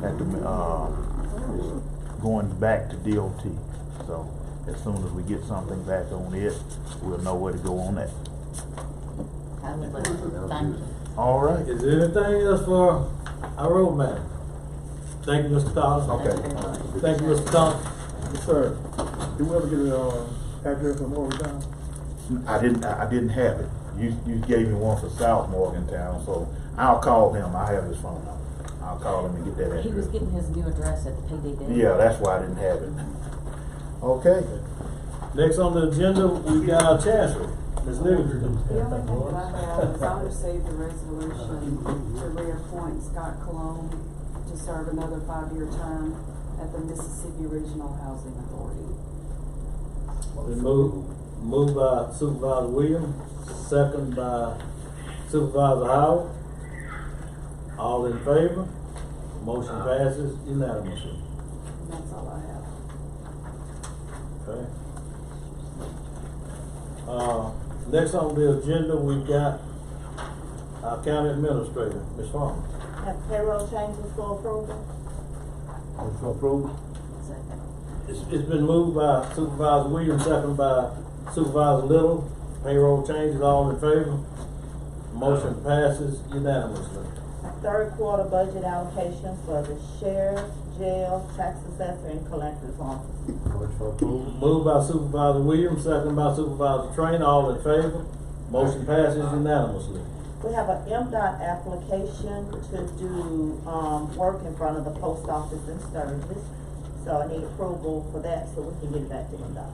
at the, is going back to DOT. So as soon as we get something back on it, we'll know where to go on that. Thank you. All right. Is there anything else for our roadmap? Thank you, Mr. Collins. Okay. Thank you, Mr. Collins. Yes, sir. Did we ever get an address for Morgantown? I didn't have it. You gave me one for South Morgantown, so I'll call him. I have his phone number. I'll call him and get that address. He was getting his new address at the PDD. Yeah, that's why I didn't have it. Okay. Next on the agenda, we got our chancellor, Ms. Livingston. The only thing that I have is I received a resolution to reappoint Scott Cologne to serve another 5-year term at the Mississippi Regional Housing Authority. Been moved by Supervisor Williams, second by Supervisor Howard. All in favor? Motion passes unanimously. And that's all I have. Okay. Next on the agenda, we got our county administrator, Ms. Farmer. Have payroll changes for approval? Motion for approval? Second. It's been moved by Supervisor Williams, second by Supervisor Little. Payroll changes, all in favor? Motion passes unanimously. Third quarter budget allocation for the sheriff, jail, tax assessor, and collector's office. Motion for approval? Moved by Supervisor Williams, second by Supervisor Train, all in favor? Motion passes unanimously. We have an MDOT application to do, work in front of the post office in Sturgis. So I need approval for that so we can get it back to MDOT.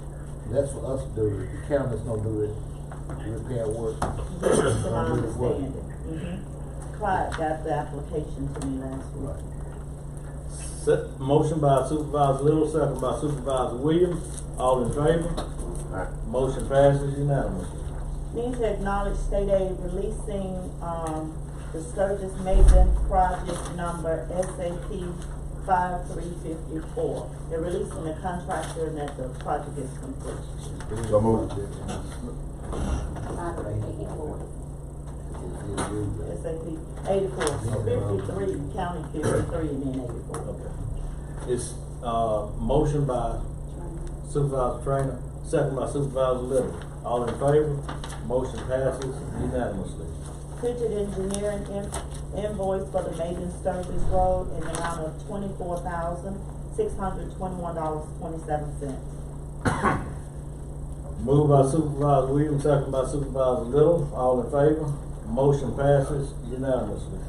That's for us to do. The county's gonna do it. Repair work. Yes, that's what I understand it. Clyde got the application to me last week. Motion by Supervisor Little, second by Supervisor Williams, all in favor? Motion passes unanimously. Need to acknowledge state aid releasing, the Sturgis Maven project number SAP 5354. They're releasing the contractor and that the project is complete. So moved. SAP 84, 53, county 53, and then 84. Okay. It's, motion by Supervisor Trainer, second by Supervisor Little. All in favor? Motion passes unanimously. Fidget Engineering invoice for the Maiden Sturgis Road in the amount of $24,621.27. Moved by Supervisor Williams, second by Supervisor Little. All in favor? Motion passes unanimously.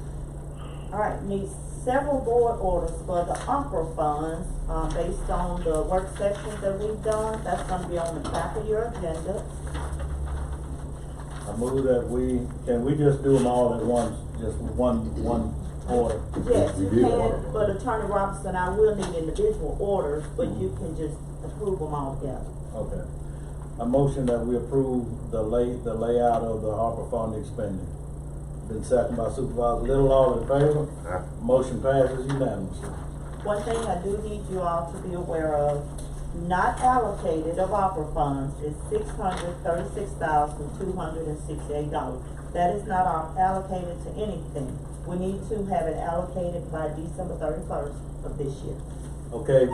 All right, need several board orders for the opera funds, based on the work sessions that we've done. That's gonna be on the back of your agenda. I move that can we just do them all at once, just one order? Yes, you can, but Attorney Robinson, I will need individual orders, but you can just approve them all together. Okay. A motion that we approve the layout of the ARPA fund expending. Been seconded by Supervisor Little. All in favor? Motion passes unanimously. One thing I do need you all to be aware of, not allocated of opera funds is $636,268. That is not allocated to anything. We need to have it allocated by December 31st of this year. Okay,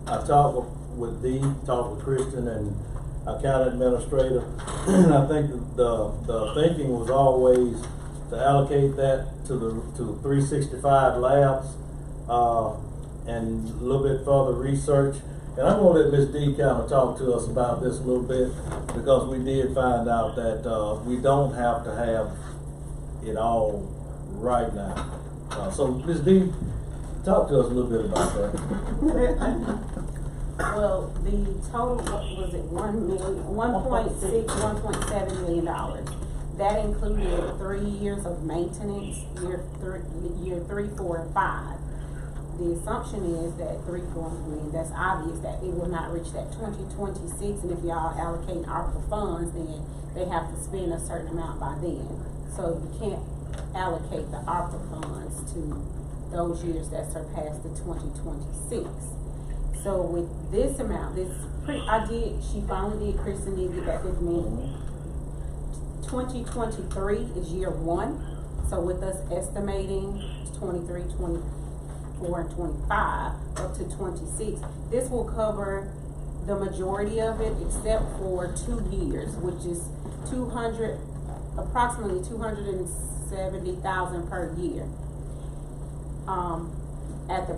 I talked with Dee, talked with Christian and our county administrator. And I think the thinking was always to allocate that to 365 labs, and a little bit further research. And I'm gonna let Ms. D kind of talk to us about this a little bit, because we did find out that we don't have to have it all right now. So Ms. D, talk to us a little bit about that. Well, the total, what was it, 1.7 million dollars. That included 3 years of maintenance, year 3, 4, and 5. The assumption is that that's obvious that it will not reach that 2026, and if y'all allocate ARPA funds, then they have to spend a certain amount by then. So you can't allocate the ARPA funds to those years that surpass the 2026. So with this amount, she finally did, Kristen did get back with me. 2023 is year 1. So with us estimating 23, 24, and 25, up to 26, this will cover the majority of it except for 2 years, which is approximately 270,000 per year. At the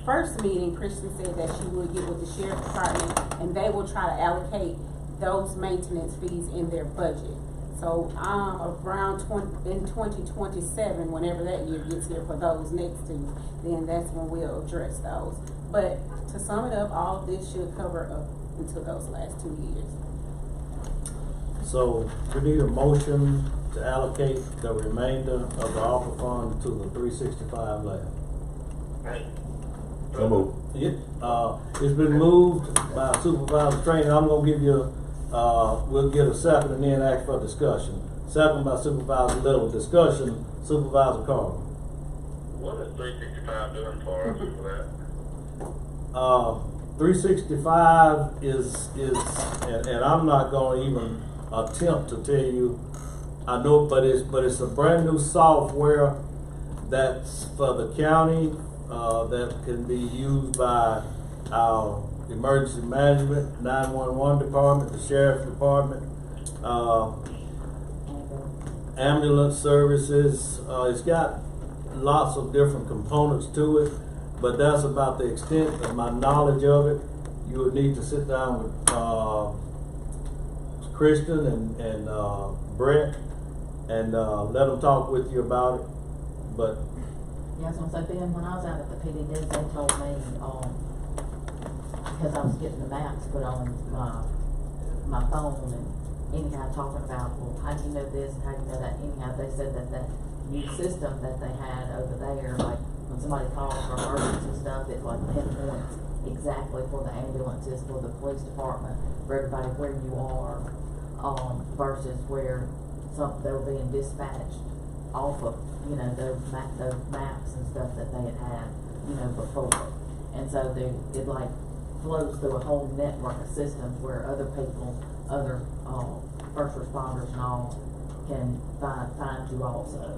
first meeting, Kristen said that she would get with the sheriff department and they will try to allocate those maintenance fees in their budget. So, around in 2027, whenever that year gets here for those next two, then that's when we'll address those. But to sum it up, all of this should cover up until those last 2 years. So we need a motion to allocate the remainder of the ARPA fund to the 365 lab. So moved. It's been moved by Supervisor Train. I'm gonna give you, we'll get a second and then ask for discussion. Second by Supervisor Little. Discussion, Supervisor Carter. What is 365 doing for us for that? 365 is, and I'm not gonna even attempt to tell you, I know, but it's a brand new software that's for the county, that can be used by our emergency management, 911 department, the sheriff's department, ambulance services. It's got lots of different components to it, but that's about the extent of my knowledge of it. You would need to sit down with Kristen and Brett and let them talk with you about it. But Yeah, I was gonna say, Ben, when I was out at the PD, they told me, because I was getting the maps put on my phone and anyhow talking about, well, how do you know this, how do you know that, anyhow, they said that that new system that they had over there, like, when somebody calls for emergency stuff, it like pinpoints exactly for the ambulances, for the police department, for everybody where you are, versus where they were being dispatched off of, you know, those maps and stuff that they had, you know, before. And so it like flows through a whole network of systems where other people, other first responders and all can find you also.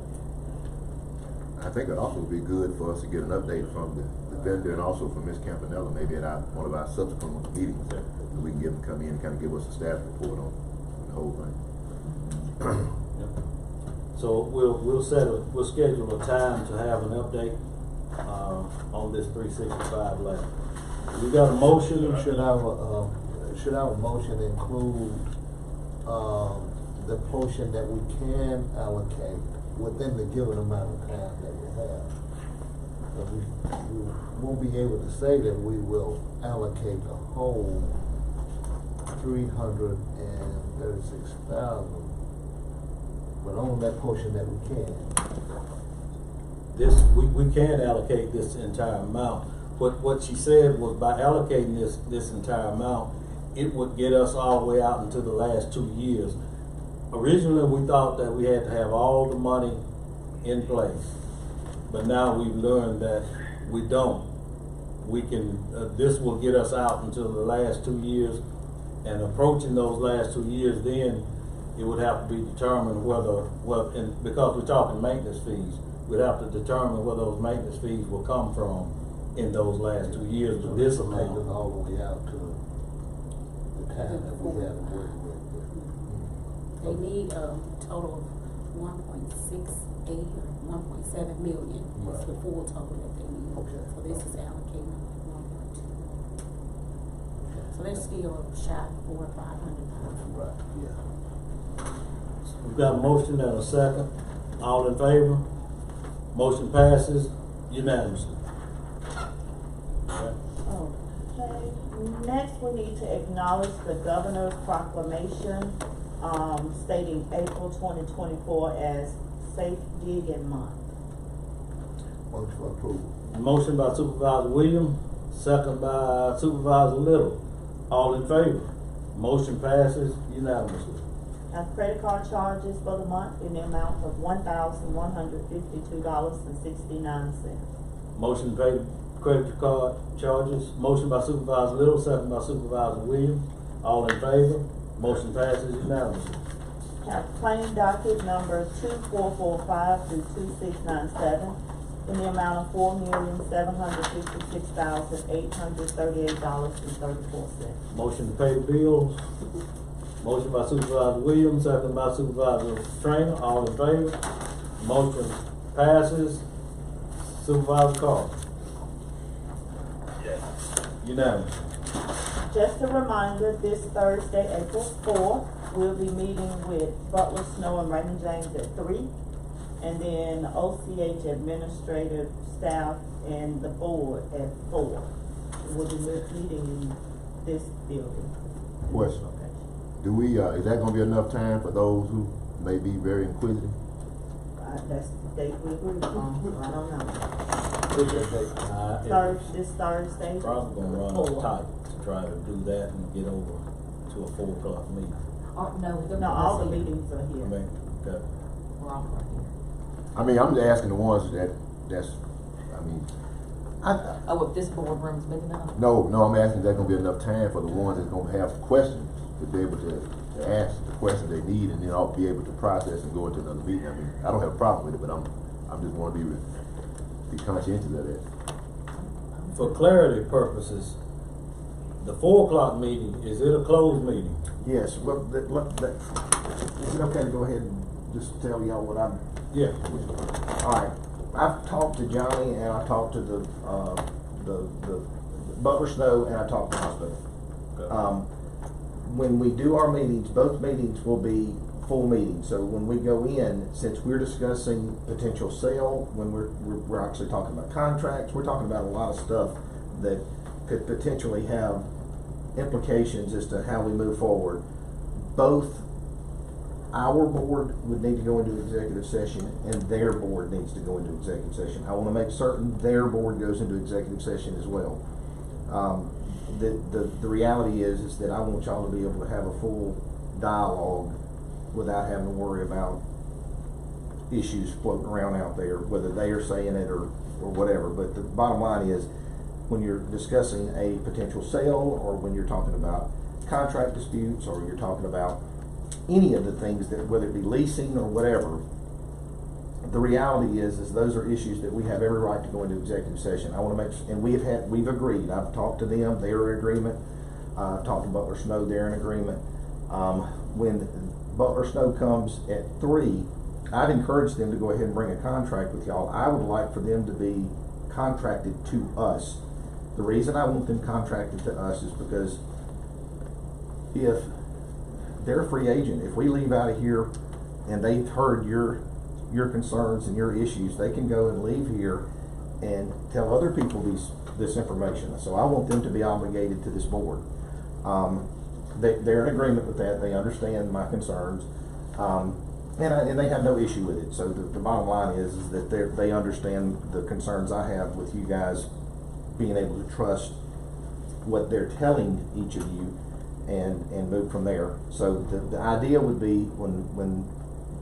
I think it'd also be good for us to get an update from the vendor and also from Ms. Campanella, maybe at one of our subsequent meetings, that we can get them to come in and kind of give us a staff report on the whole thing. so we'll schedule a time to have an update on this 365 lab. We got a motion. Should our motion include the portion that we can allocate within the given amount of time that we have? But we won't be able to say that we will allocate the whole 336,000, but on that portion that we can. We can allocate this entire amount. What she said was by allocating this entire amount, it would get us all the way out into the last 2 years. Originally, we thought that we had to have all the money in place, but now we've learned that we don't. We can, this will get us out until the last 2 years, and approaching those last 2 years, then it would have to be determined and because we're talking maintenance fees, we'd have to determine where those maintenance fees will come from in those last 2 years with this Take amount. it all the way out to the time that we have to work with. They need a total of 1.68 or 1.7 million. That's the full total that they need. Okay. So this is allocated 1.2. So they're still shy of 400,000 or 500,000. Right, yeah. We've got a motion and a second. All in favor? Motion passes unanimously. Okay, next we need to acknowledge the governor's proclamation, stating April 2024 as Safe Digging Month. Motion for approval. Motion by Supervisor Williams, second by Supervisor Little. All in favor? Motion passes unanimously. Now, credit card charges for the month in the amount of $1,152.69. Motion to pay credit card charges. Motion by Supervisor Little, second by Supervisor Williams. All in favor? Motion passes unanimously. Claim docket number 2445 through 2697 in the amount of $4,756,838.34. Motion to pay the bills. Motion by Supervisor Williams, second by Supervisor Trainer, all in favor? Motion passes. Supervisor Carter. Yes. Unanimous. Just a reminder, this Thursday, April 4th, we'll be meeting with Butler, Snow, and Raymond James at 3. And then OCH administrative staff and the board at 4. We'll be meeting in this building. Question. Do we, is that gonna be enough time for those who may be very inquisitive? That's the date we agreed on, I don't know. This Thursday. Probably gonna run 4. us tight to try to do that and get over to a 4 o'clock meeting. No, all the meetings are I here. mean, okay. We're all right here. I mean, I'm just asking the ones that's, I mean, Oh, if this boardroom's big enough? no, I'm asking, is that gonna be enough time for the ones that's gonna have questions, to be able to ask the questions they need, and then I'll be able to process and go into another meeting? I mean, I don't have a problem with it, but I'm just wanna be conscientious of that. For clarity purposes, the 4 o'clock meeting, is it a closed meeting? Yes, well, is it okay to go ahead and just tell y'all what I'm? Yeah. All right, I've talked to Johnny, and I talked to the Butler Snow, and I talked to the hospital. Okay. When we do our meetings, both meetings will be full meetings, so when we go in, since we're discussing potential sale, when we're actually talking about contracts, we're talking about a lot of stuff that could potentially have implications as to how we move forward. Both our board would need to go into executive session, and their board needs to go into executive session. I want to make certain their board goes into executive session as well. The reality is that I want y'all to be able to have a full dialogue without having to worry about issues floating around out there, whether they are saying it or whatever. But the bottom line is, when you're discussing a potential sale, or when you're talking about contract disputes, or you're talking about any of the things that, whether it be leasing or whatever, the reality is those are issues that we have every right to go into executive session. I want to make, and we've agreed. I've talked to them; they're in agreement. I've talked to Butler Snow; they're in agreement. When Butler Snow comes at 3, I'd encourage them to go ahead and bring a contract with y'all. I would like for them to be contracted to us. The reason I want them contracted to us is because if they're a free agent, if we leave out of here and they've heard your concerns and your issues, they can go and leave here and tell other people this information. So I want them to be obligated to this board. They're in agreement with that. They understand my concerns, and they have no issue with it. So the bottom line is that they understand the concerns I have with you guys being able to trust what they're telling each of you and move from there. So the idea would be when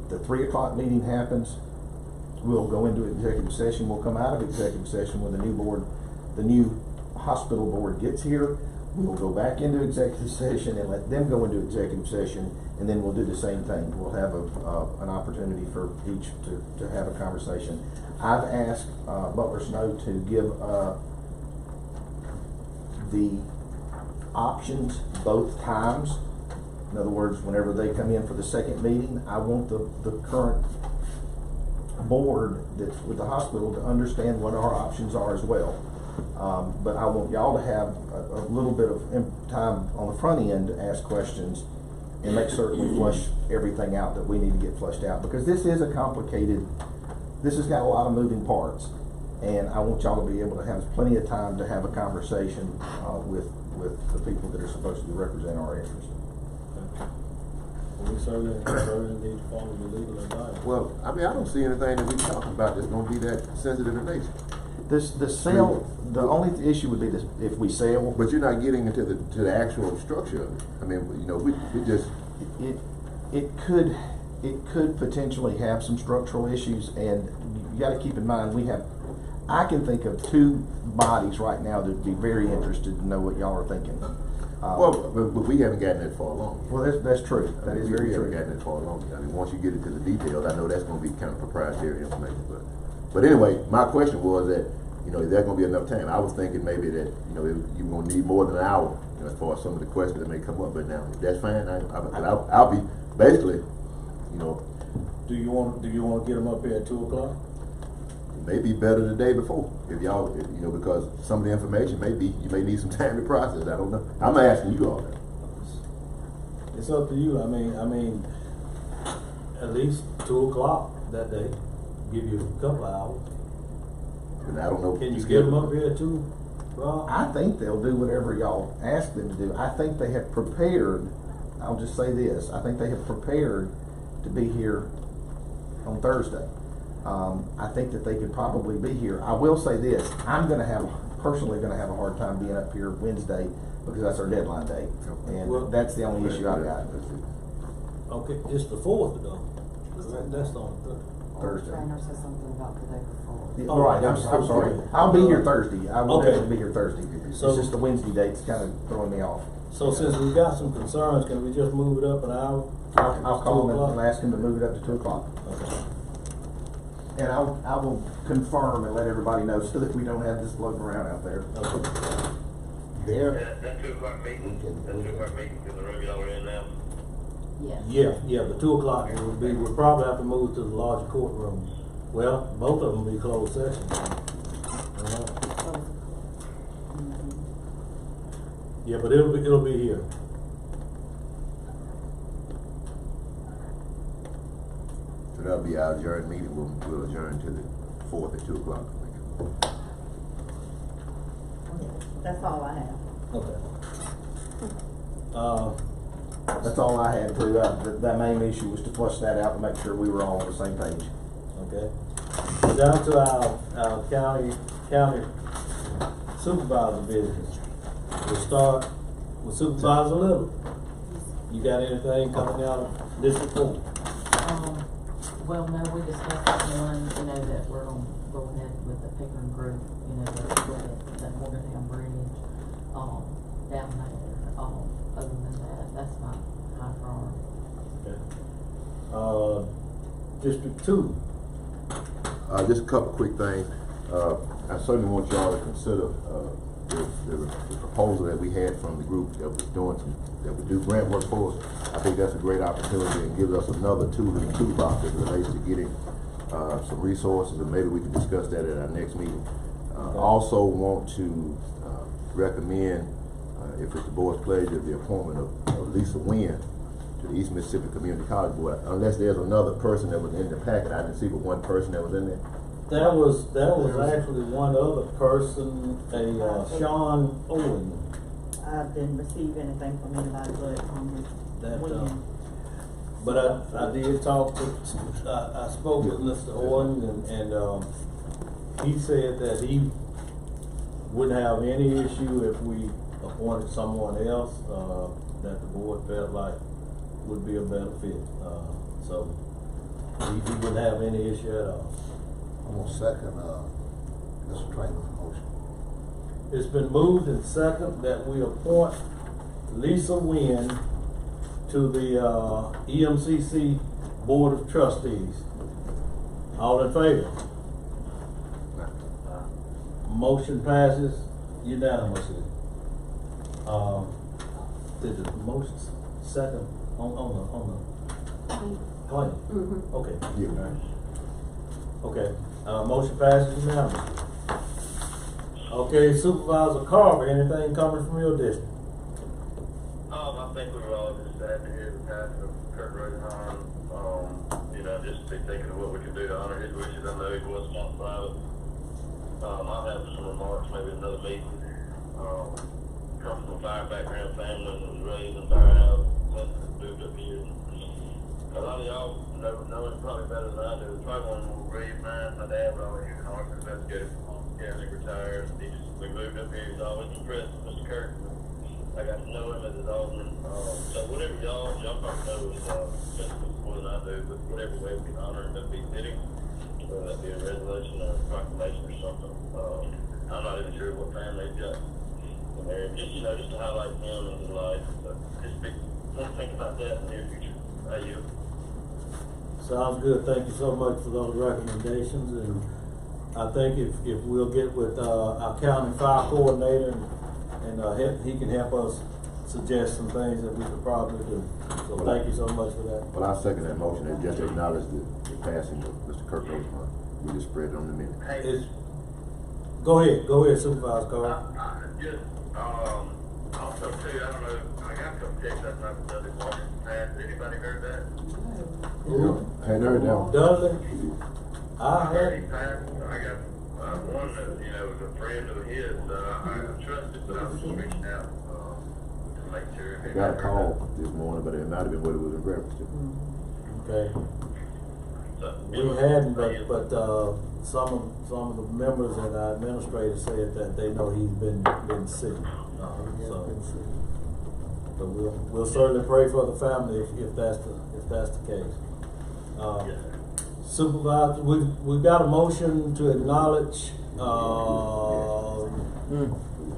the 3 o'clock meeting happens, we'll go into executive session. We'll come out of executive session when the new hospital board gets here. We'll go back into executive session and let them go into executive session, and then we'll do the same thing. We'll have an opportunity for each to have a conversation. I've asked Butler Snow to give the options both times. In other words, whenever they come in for the second meeting, I want the current board that's with the hospital to understand what our options are as well. But I want y'all to have a little bit of time on the front end to ask questions and make certain we flush everything out that we need to get flushed out, because this is a complicated, this has got a lot of moving parts, and I want y'all to be able to have plenty of time to have a conversation with the people that are supposed to represent our interests. We certainly need to follow the legal advice. Well, I mean, I don't see anything that we talking about that's gonna be that sensitive in nature. The sale, the only issue would be this: if we sell. But you're not getting into the actual structure of it. I mean, you know, we just. It could potentially have some structural issues, and you got to keep in mind I can think of 2 bodies right now that'd be very interested to know what y'all are thinking. Well, but we haven't gotten that far along. Well, that's true. That is very We haven't true. gotten that far along. I mean, once you get into the details, I know that's gonna be kind of proprietary information, but anyway, my question was that, you know, is there gonna be enough time? I was thinking maybe that, you know, you're gonna need more than an hour, you know, as far as some of the questions that may come up, but now, if that's fine, I'll be, basically, you know, Do you wanna get them up here at 2:00? maybe better the day before, if y'all, you know, because some of the information you may need some time to process, I don't know. I'm asking you all that. It's up to you. I mean, at least 2:00 that day. Give you a couple of hours. And I don't know. Can you the get them schedule. up here at 2, Rob? I think they'll do whatever y'all ask them to do. I think they have prepared, I'll just say this, I think they have prepared to be here on Thursday. I think that they could probably be here. I will say this, personally gonna have a hard time being up here Wednesday because that's our deadline day. Well, And that's the only issue I've got. Okay, it's the 4th though. That's the only thing. Thursday. Trainer said something about the day before. Yeah, Oh, right, I'm sorry. I'll be here Thursday. I will Okay. definitely be here Thursday. It's So- just the Wednesday date's kind of throwing me off. So since we've got some concerns, can we just move it up an hour? I'll call 2 them o'clock? and ask them to move it up to 2:00. Okay. And I will confirm and let everybody know so that we don't have this floating around out there. Okay. There, That 2:00 meeting, that 2:00 meeting in the room y'all are in now. Yes. Yeah, the 2:00 we'll probably have to move to the larger courtroom. Well, both of them will be closed session. Yeah, but it'll be here. So that'll be our adjourned meeting. We'll adjourn to the 4th at 2:00. That's all I have. Okay. That's all I had to, that main issue was to flush that out and make sure we were all on the same page. Okay. Down to our county supervisor business. We'll start with Supervisor Little. You got anything coming out of this report? Well, no, we discussed this one, you know, that we're gonna go ahead with the Pickering group, you know, that Morgantown Bridge, down there. Other than that, that's my high priority. Okay. District 2. Just a couple quick things. I certainly want y'all to consider the proposal that we had from the group that would do grant work for us. I think that's a great opportunity and gives us another tool in the toolbox as it relates to getting some resources, and maybe we can discuss that at our next meeting. Also want to recommend, if it's the board's pleasure, the appointment of Lisa Wynn to the East Mississippi Community College Board. Unless there's another person that was in the packet, I didn't see but one person that was in there. That was actually one other person, Sean Owen. I didn't receive anything from anybody but William. But I did talk to, I spoke with Mr. Owen and he said that he wouldn't have any issue if we appointed someone else, that the board felt like would be a better fit. So he wouldn't have any issue at all. I'm gonna second, Mr. Trainer's motion. It's been moved and second that we appoint Lisa Wynn to the EMCC Board of Trustees. All in favor? Motion passes unanimously. Did the motion second on the claim? Mm-hmm. Okay. Yeah. Okay, motion passes unanimously. Okay, Supervisor Carver, anything coming from your district? I think we were all just sad to hear the passing of Kurt Rosenheim. You know, just be thinking of what we can do to honor his wishes. I know he was not private. I'll have some remarks, maybe another meeting. Comes from a fire background family and was raised in firehouse, moved up here. A lot of y'all know him probably better than I do. It's probably one of the grave mine. My dad was always an arson investigator from County, retired. We moved up here. He's always impressed with Mr. Kirk. I got to know him as his alderman. So whatever y'all probably know is more than I do, but whatever way we can honor him, that'd be fitting. Whether that be a resolution or a proclamation or something. I'm not even sure what plan they've got in there, just, you know, just to highlight him and his life, so just think about that in the near future. Sounds good. Thank you so much for those recommendations, and I think if we'll get with, our county fire coordinator and he can help us suggest some things that we could probably do. So thank you so much for that. Well, I second that motion and just acknowledge the passing of Mr. Kirk Rosemont. We just spread it on the minute. It's, go ahead, Supervisor Carter. Just, also too, I don't know, I got some texts last night from Dudley Walker passed. Anybody heard that? Hadn't heard that one. Dudley? I He heard. passed. I got, one that, you know, was a friend of his, I trusted, but I was just reaching out, to make sure. I got a call this morning, but it might have been what it was in reference to. Okay. So, We hadn't, but some of the members and our administrators said that they know he's been sick. So we'll certainly pray for the family if that's the case. yes, sir. Supervisor, we've got a motion to acknowledge,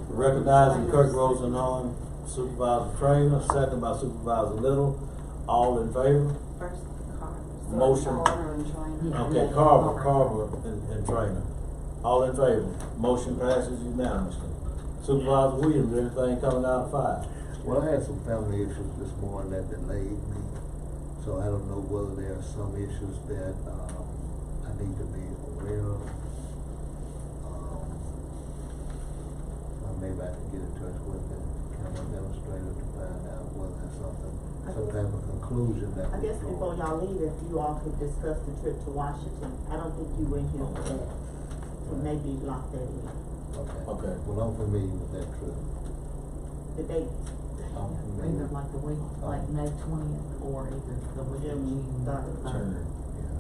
recognizing Kirk Rosenhan, Supervisor Trainer, second by Supervisor Little. All in favor? First, Carter. Motion. Carter and Trainer. Okay, Carver and Trainer. All in favor? Motion passes unanimously. Supervisor Williams, anything coming out of fire? Well, I had some family issues this morning that delayed me, so I don't know whether there are some issues that, I need to be aware of. Or maybe I can get in touch with the county administrator to find out whether there's some type of conclusion that. I guess we before draw. y'all leave, if you all could discuss the trip to Washington, I don't think you went here for that, so maybe lock that in, Okay. Well, I'm familiar with that trip. the date. Either like the week, like May 20th, or either the week of June Third. 3rd. Yeah.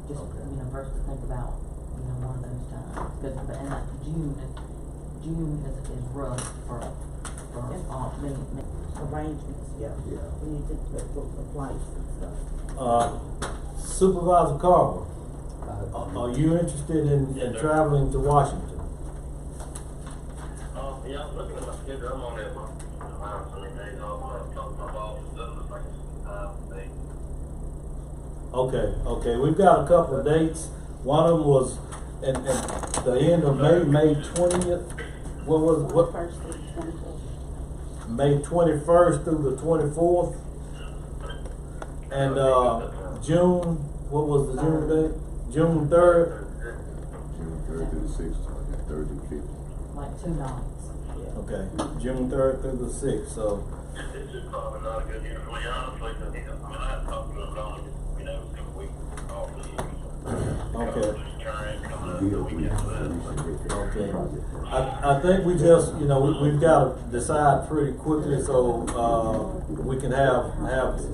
Just, Okay. you know, first to think about, you know, one of those times, cause, and that June is rough for me. Arrangements, yeah. Yeah. We need to book the flights and stuff. Supervisor Carver, I- are you interested in traveling to Washington? Yeah, I'm looking at my schedule, I'm only at my, so many days off, I talked to my boss, it doesn't look like it's time for me. Okay, we've got a couple of dates. One of them was at the end of May 20th. What was it? What? First through the 24th. May 21st through the 24th. And, June, what was the June date? June 3rd? June 3rd through the 6th, okay, 3rd through the 5th. Like 2 nights. Okay, June 3rd through the 6th, so, It's just probably not a good year for me, honestly, because, I mean, I have talked to him on, you know, a couple weeks off the year. Okay. Okay. okay. I think we just, you know, we've got to decide pretty quickly so, we can have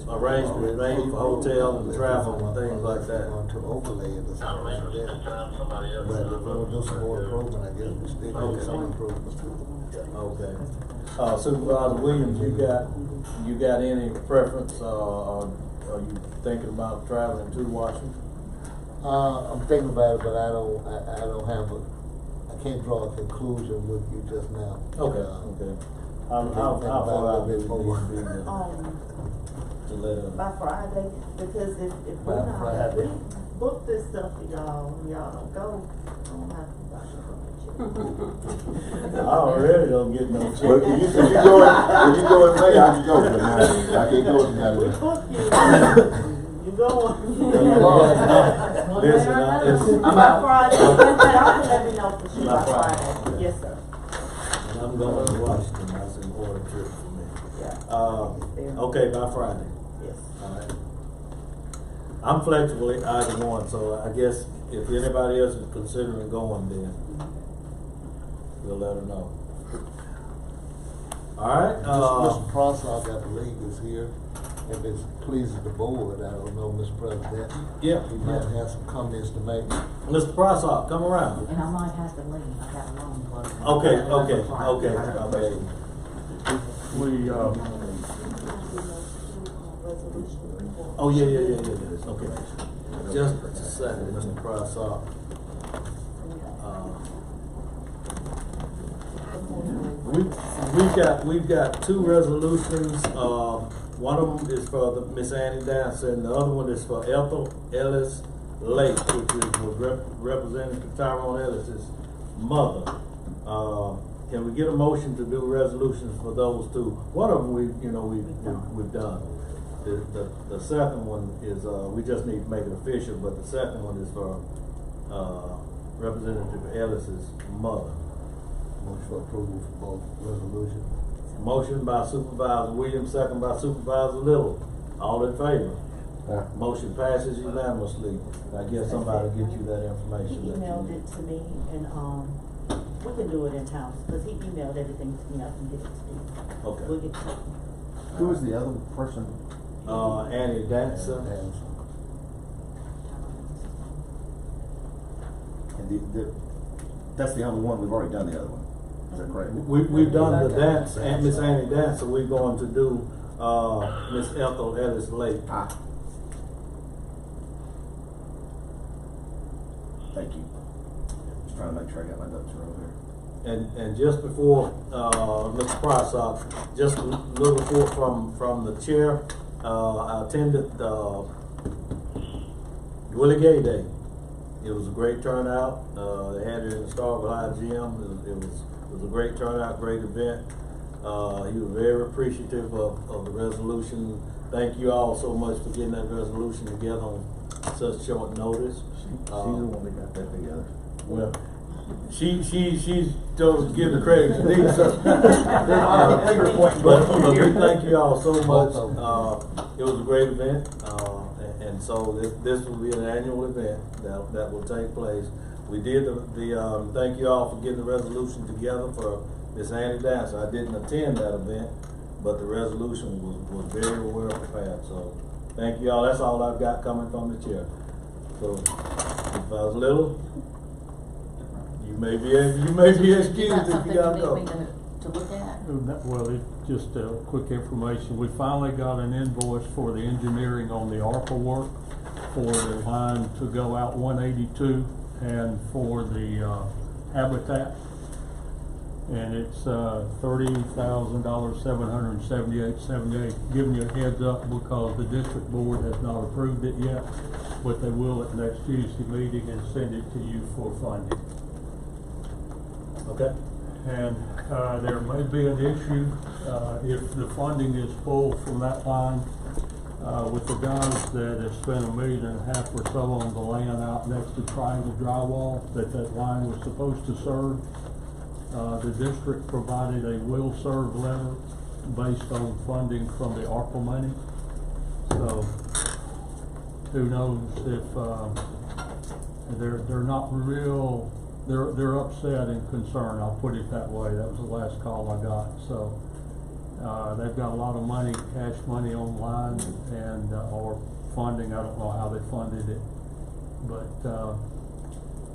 arrangements made for hotel and travel and things like that. On to overlay it or something like that. But if we'll do some more improvement, I guess we still Okay. need some improvement. Okay. Supervisor Williams, you got any preference, are you thinking about traveling to Washington? I'm thinking about it, but I don't have I can't draw a conclusion with you just now. Okay. How far out do we need to be to let her? By Friday, because if By we're not, Friday. we book this stuff for y'all, and y'all don't go, I don't have to buy I already don't get no check. Well, if you go in May, I can go, but now, I can't go now. We book you. You going. Listen, I'm By Friday, y'all can let me know for sure By by Friday. Friday, yes, sir. I'm going to Washington, that's an important trip for me. Yeah. Okay, by Friday. Yes. Alright. I'm flexible either one, so I guess if anybody else is considering going, then we'll let her know. Alright, Mr. Prosser, I believe, is here. If it pleases the board, I don't know, Mr. President. yeah, He might have some comments to make. Mr. Prosser, come around. And I might have to leave, I got a loan closing. Okay. We, oh, yeah, okay. Just a second, Mr. Prosser. we've got two resolutions. One of them is for the Miss Annie Dancer, and the other one is for Ethel Ellis Lake, which is with Representative Tyrone Ellis's mother. Can we get a motion to do resolutions for those two? One of them we've done. The second one is, we just need to make it official, but the second one is for, Representative Ellis's mother. Motion for approval for both resolutions. Motion by Supervisor Williams, second by Supervisor Little. All in favor? Motion passes unanimously. I guess somebody will get you that He information. emailed it to me, and, we can do it in-house, cause he emailed everything to me, I can get it to you. Okay. We'll get to it. Who was the other person? Annie Dancer. And that's the only one, we've already done the other one. Is that correct? We've done the dance, and Miss Annie Dancer, we're going to do, Miss Ethel Ellis Lake. Thank you. Just trying to make sure I got my ducks in a row there. And just before, Mr. Prysock, just a little report from the chair, I attended, Willie Gay Day. It was a great turnout. They had it in the Starville High Gym. It was a great turnout, great event. He was very appreciative of the resolution. Thank you all so much for getting that resolution together on such short notice. She's the one that got that together. Well, she's told to give the credit to me, so. But we thank you all so much. It was a great event, and so this will be an annual event that will take place. We did the thank you all for getting the resolution together for Miss Annie Dancer. I didn't attend that event, but the resolution was very well prepared. So thank you all. That's all I've got coming from the chair. So if I was little, you may be excused You got if something you gotta you go. need me to look at? Well, it's just quick information. We finally got an invoice for the engineering on the ARPA work for the line to go out 182 and for the habitat. And it's $30,000, $778.78. Giving you a heads up because the district board has not approved it yet, but they will at next Tuesday meeting and send it to you for funding. Okay. And there may be an issue if the funding is pulled from that line with the guys that have spent $1.5 million or so on the land out next to Triangle Drywall that line was supposed to serve. The district provided a will serve letter based on funding from the ARPA money. So who knows if they're not real. They're upset and concerned, I'll put it that way. That was the last call I got. So they've got a lot of money, cash money online and or funding. I don't know how they funded it, but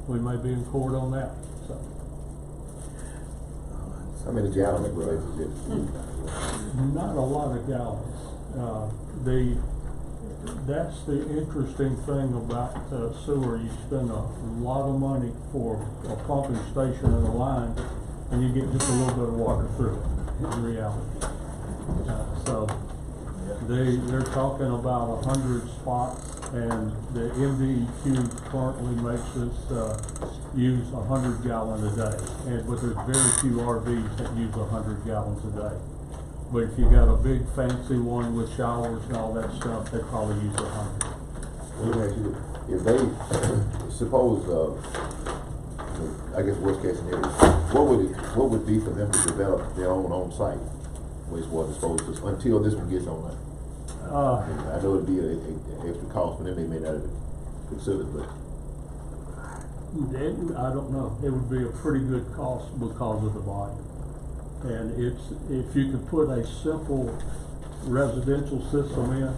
we may be in court on that. So. How many gallons were they producing? Not a lot of gallons. That's the interesting thing about sewer. You spend a lot of money for a pumping station and a line, and you get just a little bit of water through it, in reality. So they're talking about 100 spots, and the MDEQ currently makes us use 100 gallons a day. But there's very few RVs that use 100 gallons a day. But if you got a big fancy one with showers and all that stuff, they probably use 100. Let me ask you, if they, suppose, I guess worst case scenario, what would be for them to develop their own on-site wastewater disposal until this one gets online? I know it'd be an extra cost for them, they may not have considered, but. I don't know. It would be a pretty good cost because of the volume. And if you could put a simple residential system in,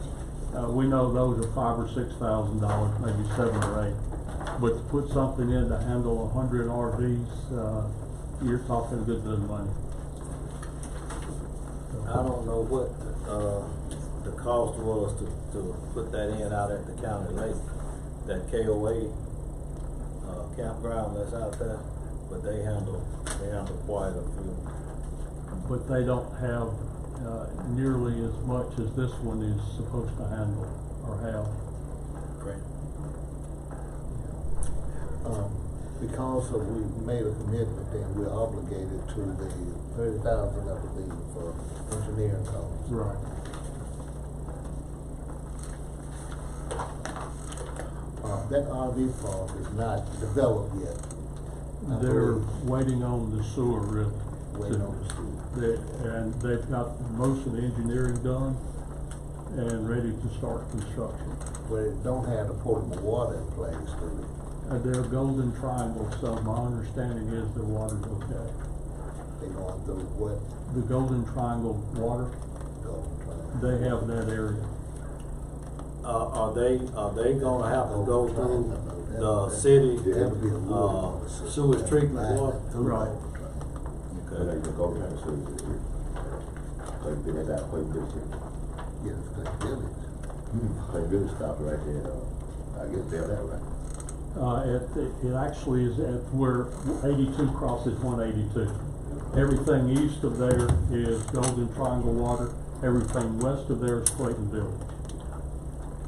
we know those are $5,000 or $6,000, maybe $7,000 or $8,000. But to put something in to handle 100 RVs, you're talking a good bit of money. I don't know what the cost was to put that in out at the county lake, that KOA campground that's out there, but they handle quite a few. but they don't have, nearly as much as this one is supposed to handle or have. Great. Because we made a commitment, then we're obligated to the 30,000, I believe, for engineering costs. Right. That RV park is not developed yet. I They're believe. waiting on the sewer really. Waiting on the sewer. And they've got most of the engineering done and ready to start construction. But it don't have the potable water in place, do it? They're Golden Triangle, so my understanding is their water's okay. They going through what? The Golden Triangle water, Golden Triangle. they have that area. Are they gonna have to go through the city, That'll be a little sewage treatment water? Right. But like the government services here. Like they had that Clay Village here. Yeah, it's Clay Village. Clay Village stopped right there, I guess they're that right. It actually is at where 82 crosses 182. Everything east of there is Golden Triangle water. Everything west of there is Clayton Village.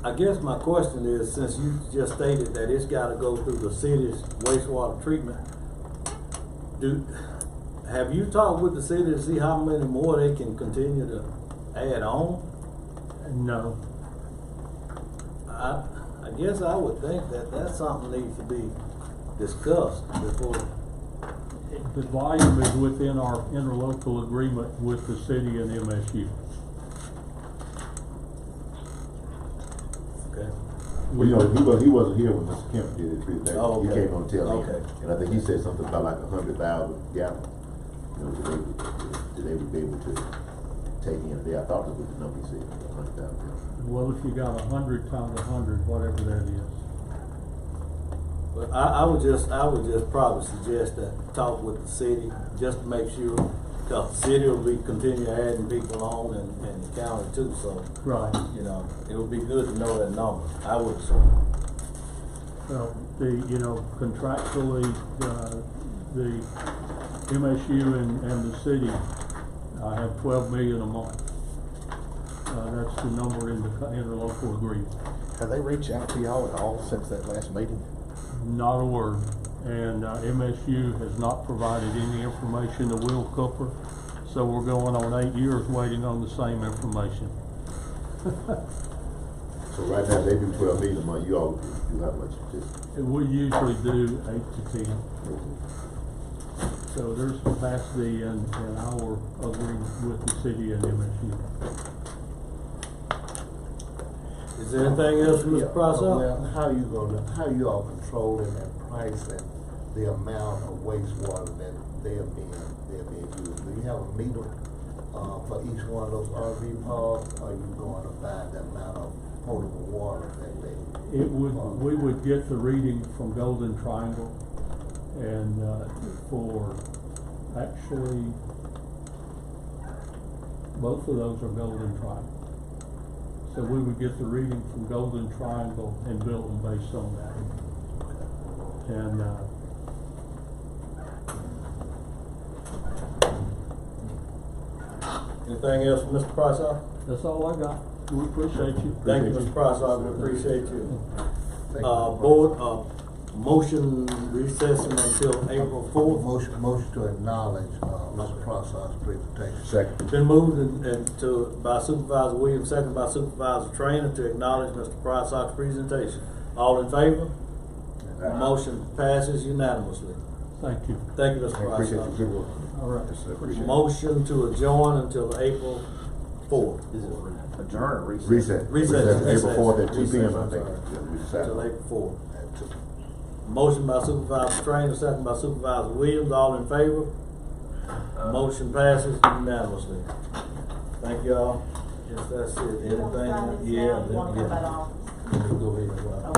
I guess my question is, since you just stated that it's gotta go through the city's wastewater treatment, have you talked with the city to see how many more they can continue to add on? No. I guess I would think that that's something needs to be discussed before. The volume is within our interlocal agreement with the city and MSU. Okay. Well, you know, he wasn't here when Mr. Kemp did his presentation. Oh, okay. He came on tail end. Okay. And I think he said something about like 100,000 gallons, you know, that they would be able to take in. I thought that was the number he said, 100,000 gallons. Well, if you got 100 times 100, whatever that is. But I would just probably suggest that talk with the city, just to make sure, because the city will be continue adding people on and the county too, so. Right. You know, it would be good to know that number, I would say. Well, contractually, the MSU and the city, I have 12 million a month. That's the number in the interlocal agreement. Have they reached out to y'all at all since that last meeting? Not a word. And MSU has not provided any information to Will Cooper, so we're going on 8 years waiting on the same information. So right now, they do 12 million a month, you all do how much? We usually do 8 to 10. So there's capacity in our agreement with the city and MSU. Is there anything else, Mr. Prosser? Well, how you all controlling and pricing the amount of wastewater that they're being used? Do you have a meter, for each one of those RV parks, or are you going to buy the amount of potable water that they? We would get the reading from Golden Triangle, and for actually both of those are Golden Triangle. So we would get the reading from Golden Triangle and bill them based on that. And Anything else from Mr. Prosser? that's all I got. We appreciate you. Thank you, Mr. Prosser, we appreciate you. Board, motion recessing until April 4th. Motion to acknowledge, Mr. Prosser's presentation. Second. Been moved by Supervisor Williams, second by Supervisor Trainer to acknowledge Mr. Prosser's presentation. All in favor? Motion passes unanimously. Thank you. Thank you, Mr. I appreciate your Prosser. good work. All right. Yes, sir. Appreciate it. Motion to adjourn until April 4th. Is it adjourn or recess? Reset. Recess. April 4th at 2 p.m. I I'm think. sorry. Yeah, we decided. Until April 4th. Motion by Supervisor Trainer, second by Supervisor Williams, all in favor? Motion passes unanimously. Thank you all. Yes, that's it. Anything? Yeah. Want to come back off? Go ahead.